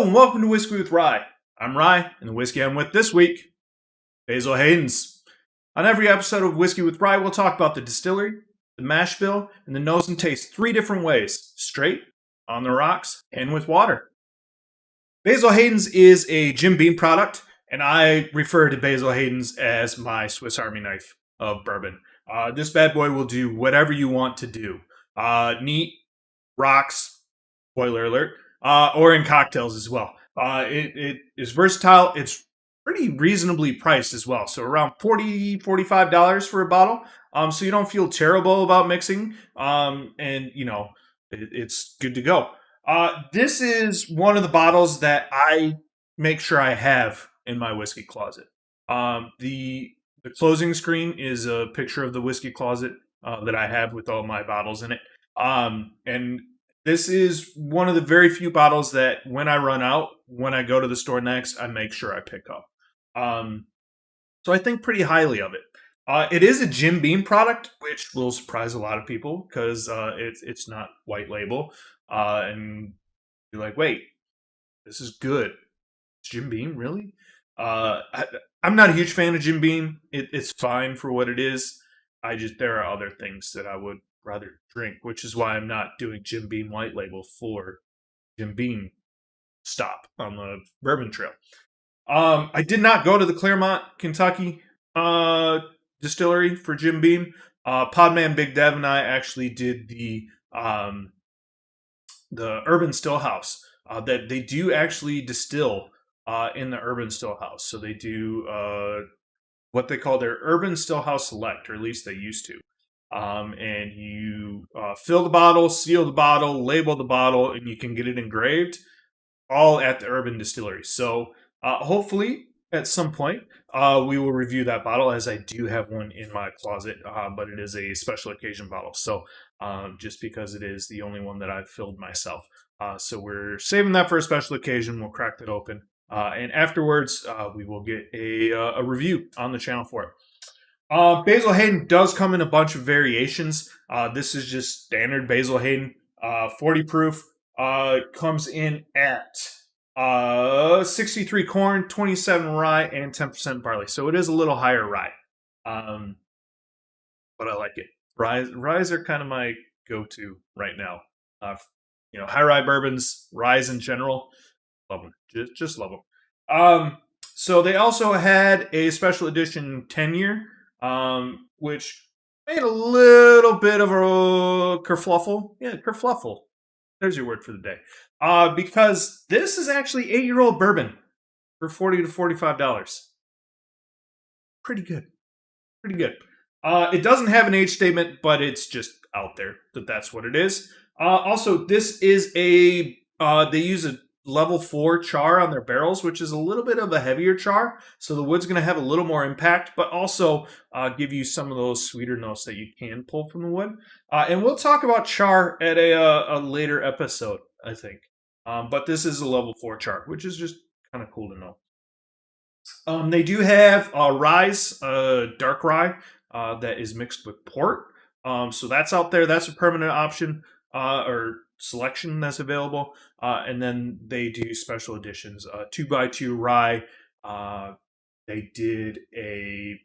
Hello and welcome to Whiskey with Rye. I'm Rye, and the whiskey I'm with this week, Basil Hayden's. On every episode of Whiskey with Rye, we'll talk about the distillery, the mash bill, and the nose and taste 3 different ways: straight, on the rocks, and with water. Basil Hayden's is a Jim Beam product, and I refer to Basil Hayden's as my Swiss Army knife of bourbon. This bad boy will do whatever you want to do. Neat, rocks, spoiler alert, or in cocktails as well. It is versatile. It's pretty reasonably priced as well. So around $45 for a bottle. So you don't feel terrible about mixing. And, you know, it's good to go. This is one of the bottles that I make sure I have in my whiskey closet. The closing screen is a picture of the whiskey closet that I have with all my bottles in it. And this is one of the very few bottles that when I run out, when I go to the store next, I make sure I pick up. So I think pretty highly of it. It is a Jim Beam product, which will surprise a lot of people because it's not white label. And you're like, wait, this is good. It's Jim Beam, really? I'm not a huge fan of Jim Beam. It's fine for what it is. There are other things that I would rather drink, which is why I'm not doing Jim Beam white label for Jim Beam stop on the Bourbon Trail. I did not go to the Claremont, Kentucky distillery for Jim Beam. Podman Big Dev and I actually did the Urban Still House that they do actually distill in the Urban Still House. So they do what they call their Urban Still House Select, or at least they used to. And you fill the bottle, seal the bottle, label the bottle, and you can get it engraved all at the Urban Distillery. So hopefully at some point we will review that bottle, as I do have one in my closet, but it is a special occasion bottle. So just because it is the only one that I've filled myself. So we're saving that for a special occasion. We'll crack that open. And afterwards, we will get a review on the channel for it. Basil Hayden does come in a bunch of variations. This is just standard Basil Hayden, 40 proof. Comes in at 63 corn, 27 rye, and 10% barley. So it is a little higher rye. But I like it. Ryes are kind of my go-to right now. High rye bourbons, ryes in general, love them. Just love them. So they also had a special edition 10-year. Which made a little bit of a kerfluffle. Yeah, kerfluffle. There's your word for the day. Because this is actually 8-year-old bourbon for $40 to $45. Pretty good. Pretty good. It doesn't have an age statement, but it's just out there that's what it is. Also, this is they use a level 4 char on their barrels, which is a little bit of a heavier char. So the wood's going to have a little more impact, but also give you some of those sweeter notes that you can pull from the wood. And we'll talk about char at a later episode, I think. But this is a level 4 char, which is just kind of cool to know. They do have ryes, dark rye, that is mixed with port. So that's out there. That's a permanent option, or selection that's available. And then they do special editions, 2x2 rye. They did a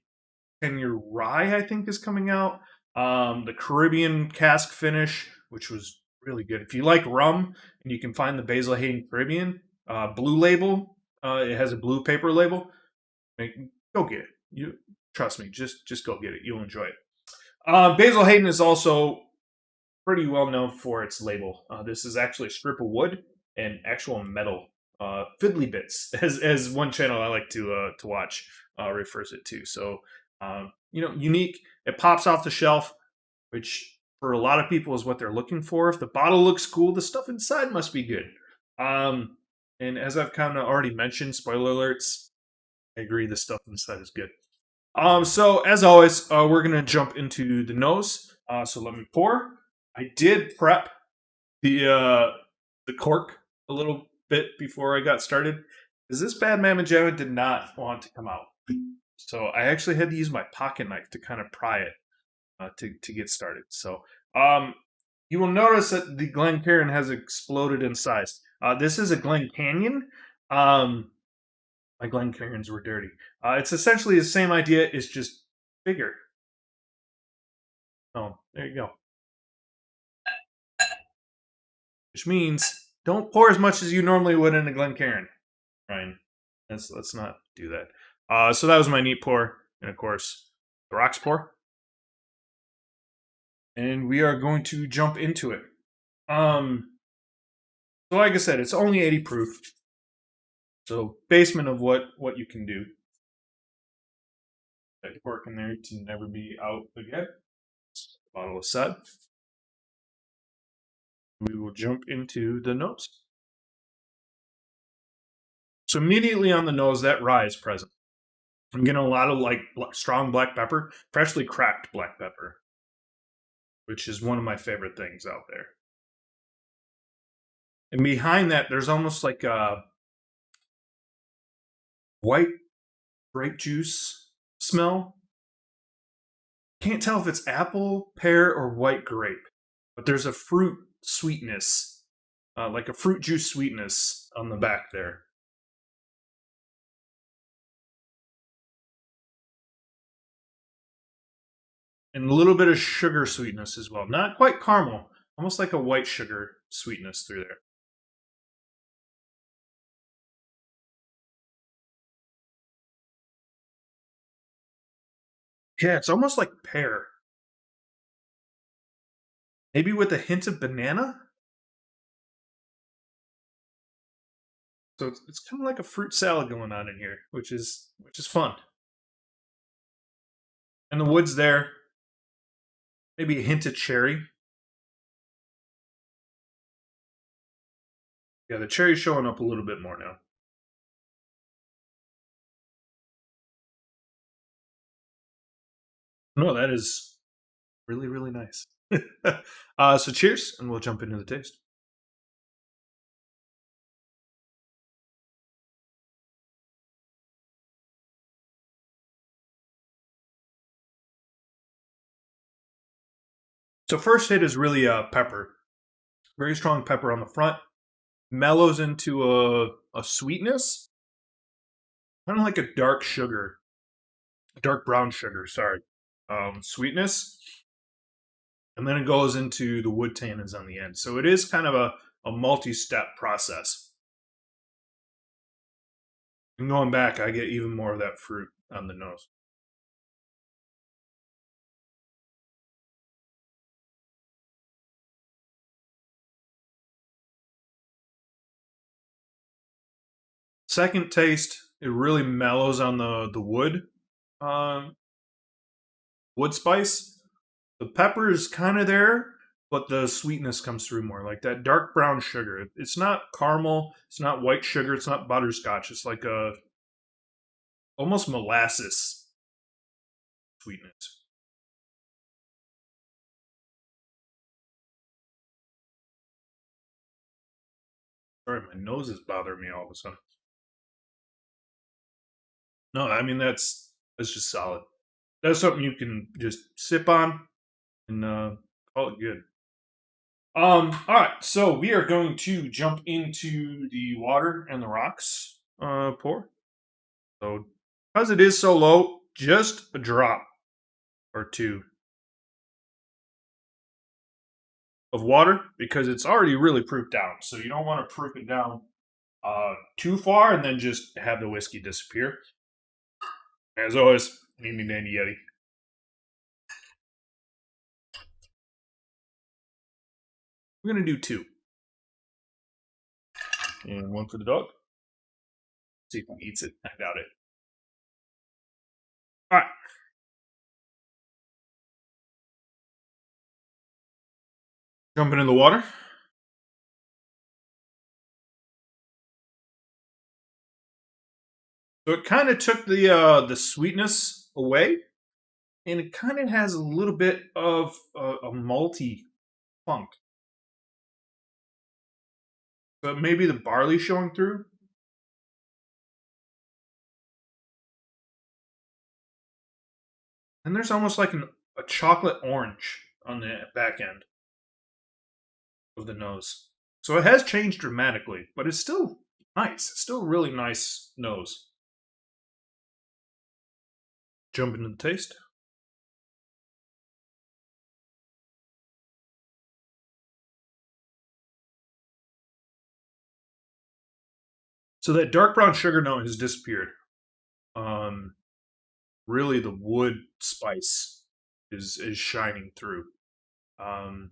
10-year rye, I think, is coming out. The Caribbean cask finish, which was really good. If you like rum and you can find the Basil Hayden Caribbean blue label, it has a blue paper label. Go get it. Trust me, just go get it. You'll enjoy it. Basil Hayden is also pretty well known for its label. This is actually a strip of wood and actual metal fiddly bits, as one channel I like to watch refers it to. So unique. It pops off the shelf, which for a lot of people is what they're looking for. If the bottle looks cool, the stuff inside must be good. And as I've kind of already mentioned, spoiler alerts, I agree, the stuff inside is good. So as always, we're gonna jump into the nose. So let me pour. I did prep the cork a little bit before I got started, because this bad mamma jamma did not want to come out. So I actually had to use my pocket knife to kind of pry it to get started. So you will notice that the Glencairn has exploded in size. This is a Glen Canyon. My Glen Canyons were dirty. It's essentially the same idea. It's just bigger. Oh, there you go. Which means don't pour as much as you normally would in a Glencairn, Ryan. Let's not do that. So that was my neat pour, and of course the rocks pour, and we are going to jump into it. So like I said, it's only 80 proof, so basement of what you can do. That cork in there to never be out again. Bottle is set. We will jump into the nose. So immediately on the nose, that rye is present. I'm getting a lot of like strong black pepper, freshly cracked black pepper, which is one of my favorite things out there. And behind that, there's almost like a white grape juice smell. Can't tell if it's apple, pear, or white grape, but there's a fruit sweetness, like a fruit juice sweetness on the back there. And a little bit of sugar sweetness as well. Not quite caramel, almost like a white sugar sweetness through there. Yeah, it's almost like pear. Maybe with a hint of banana? So it's kind of like a fruit salad going on in here, which is fun. And the wood's there. Maybe a hint of cherry. Yeah, the cherry's showing up a little bit more now. No, that is really, really nice. So cheers, and we'll jump into the taste. So first hit is really pepper. Very strong pepper on the front. Mellows into a sweetness. Kind of like a dark sugar. Dark brown sugar, sorry. Sweetness. And then it goes into the wood tannins on the end. So it is kind of a multi-step process. And going back, I get even more of that fruit on the nose. Second taste, it really mellows on the wood, uh, wood spice. The pepper is kind of there, but the sweetness comes through more, like that dark brown sugar. It's not caramel, it's not white sugar, it's not butterscotch. It's like a almost molasses sweetness. Sorry, my nose is bothering me all of a sudden. No, I mean that's just solid. That's something you can just sip on and call it good. All right, so we are going to jump into the water and the rocks pour. So, because it is so low, just a drop or two of water because it's already really proofed down. So you don't want to proof it down too far and then just have the whiskey disappear. As always, handy dandy Yeti. We're gonna do two, and one for the dog. See if he eats it. I doubt it. All right, jumping in the water. So it kind of took the sweetness away, and it kind of has a little bit of a malty funk. So maybe the barley showing through. And there's almost like a chocolate orange on the back end of the nose. So it has changed dramatically, but it's still nice. It's still a really nice nose. Jump into the taste. So that dark brown sugar note has disappeared. Um, really, the wood spice is shining through. A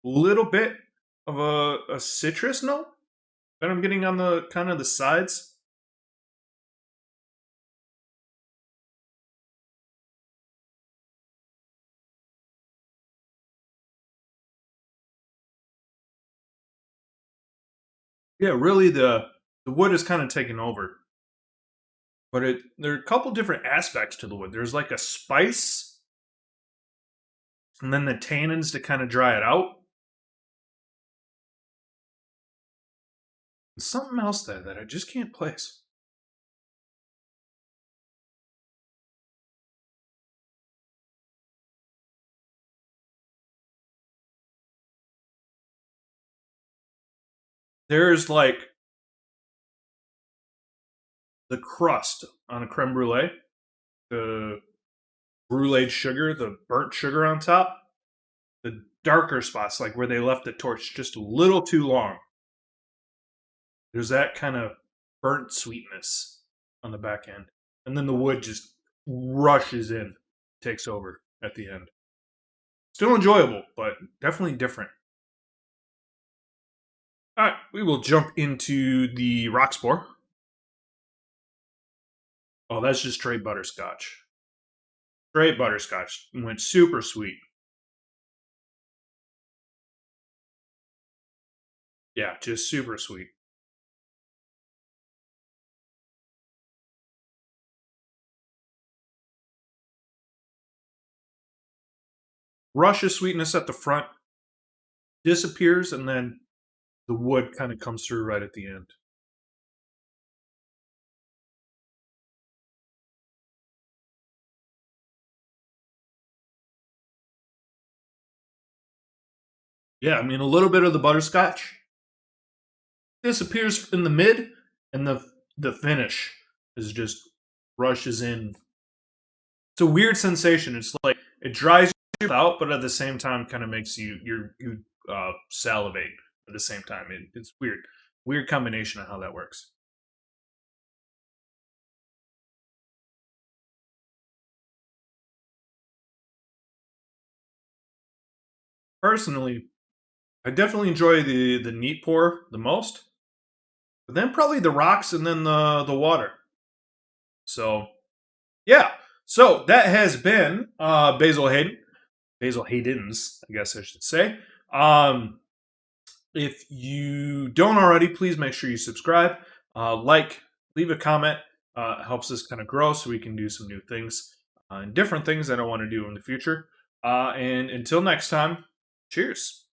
little bit of a citrus note that I'm getting on the kind of the sides. Yeah, really the wood is kind of taken over. But there are a couple different aspects to the wood. There's like a spice, and then the tannins to kind of dry it out. And something else there that I just can't place. There's like the crust on a creme brulee, the bruleed sugar, the burnt sugar on top, the darker spots, like where they left the torch just a little too long. There's that kind of burnt sweetness on the back end. And then the wood just rushes in, takes over at the end. Still enjoyable, but definitely different. All right, we will jump into the Roxbor. Oh, that's just straight butterscotch. Straight butterscotch. Went super sweet. Yeah, just super sweet. Rush of sweetness at the front, disappears, and then the wood kind of comes through right at the end. Yeah, I mean, a little bit of the butterscotch disappears in the mid, and the finish is just rushes in. It's a weird sensation. It's like it dries you out, but at the same time, kind of makes you salivate at the same time. It's weird, weird combination of how that works. Personally, I definitely enjoy the neat pour the most, but then probably the rocks and then the water. So yeah, so that has been Basil Hayden, Basil Hayden's, I guess I should say. Um, if you don't already, please make sure you subscribe, like, leave a comment. Helps us kind of grow so we can do some new things and different things that I want to do in the future. And until next time, cheers.